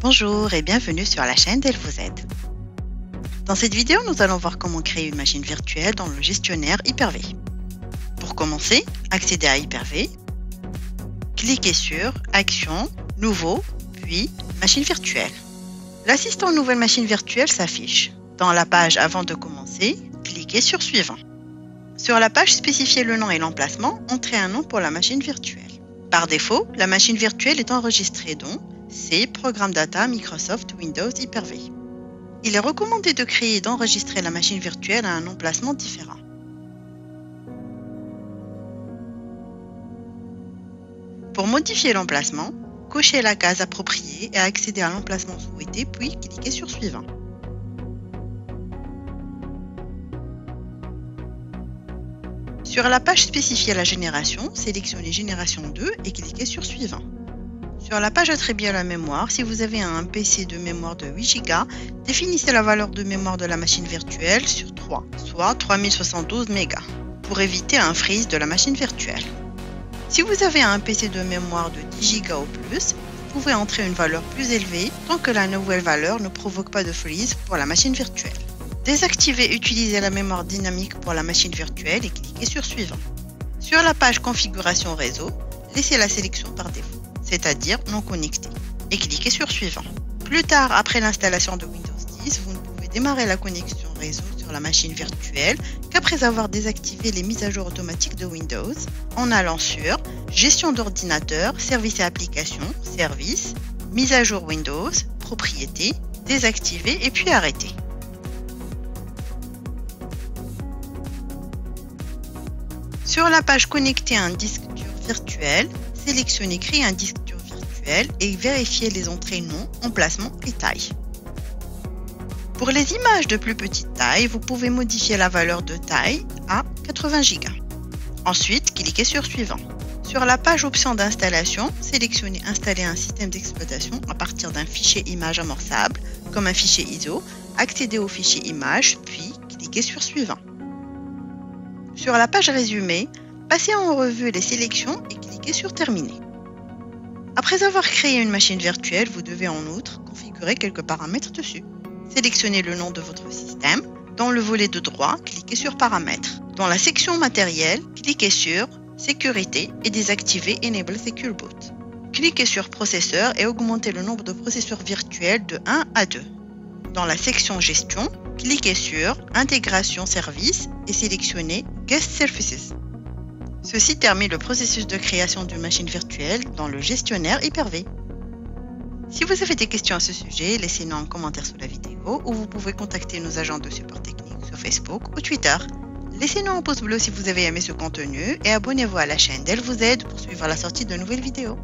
Bonjour et bienvenue sur la chaîne d'Elle vous aide. Dans cette vidéo, nous allons voir comment créer une machine virtuelle dans le gestionnaire Hyper-V. Pour commencer, accédez à Hyper-V, cliquez sur Action, Nouveau, puis Machine virtuelle. L'assistant Nouvelle machine virtuelle s'affiche. Dans la page Avant de commencer, cliquez sur Suivant. Sur la page Spécifiez le nom et l'emplacement, entrez un nom pour la machine virtuelle. Par défaut, la machine virtuelle est enregistrée dont C, Programme Data, Microsoft, Windows, Hyper-V. Il est recommandé de créer et d'enregistrer la machine virtuelle à un emplacement différent. Pour modifier l'emplacement, cochez la case appropriée et accédez à l'emplacement souhaité, puis cliquez sur Suivant. Sur la page Spécifier la génération, sélectionnez Génération 2 et cliquez sur Suivant. Sur la page Attribuer la mémoire, si vous avez un PC de mémoire de 8 Go, définissez la valeur de mémoire de la machine virtuelle sur 3, soit 3072 MB, pour éviter un freeze de la machine virtuelle. Si vous avez un PC de mémoire de 10 Go ou plus, vous pouvez entrer une valeur plus élevée tant que la nouvelle valeur ne provoque pas de freeze pour la machine virtuelle. Désactivez Utiliser la mémoire dynamique pour la machine virtuelle et cliquez sur Suivant. Sur la page Configuration réseau, laissez la sélection par défaut, c'est-à-dire non connecté, et cliquez sur Suivant. Plus tard, après l'installation de Windows 10, vous ne pouvez démarrer la connexion réseau sur la machine virtuelle qu'après avoir désactivé les mises à jour automatiques de Windows en allant sur Gestion d'ordinateur, Services et applications, Services, Mise à jour Windows, Propriétés, Désactiver et puis Arrêter. Sur la page Connecter un disque dur virtuel, sélectionnez Créer un disque dur virtuel et vérifiez les entrées nom, emplacement et taille. Pour les images de plus petite taille, vous pouvez modifier la valeur de taille à 80 Go. Ensuite, cliquez sur Suivant. Sur la page Options d'installation, sélectionnez Installer un système d'exploitation à partir d'un fichier image amorçable, comme un fichier ISO, accédez au fichier image, puis cliquez sur Suivant. Sur la page Résumé, passez en revue les sélections et cliquez sur Terminer. Après avoir créé une machine virtuelle, vous devez en outre configurer quelques paramètres dessus. Sélectionnez le nom de votre système. Dans le volet de droit, cliquez sur Paramètres. Dans la section Matériel, cliquez sur Sécurité et désactivez Enable Secure Boot. Cliquez sur Processeur et augmentez le nombre de processeurs virtuels de 1 à 2. Dans la section Gestion, cliquez sur Intégration Service et sélectionnez Guest Services. Ceci termine le processus de création d'une machine virtuelle dans le gestionnaire Hyper-V. Si vous avez des questions à ce sujet, laissez-nous un commentaire sous la vidéo ou vous pouvez contacter nos agents de support technique sur Facebook ou Twitter. Laissez-nous un pouce bleu si vous avez aimé ce contenu et abonnez-vous à la chaîne d'Elle vous aide pour suivre la sortie de nouvelles vidéos.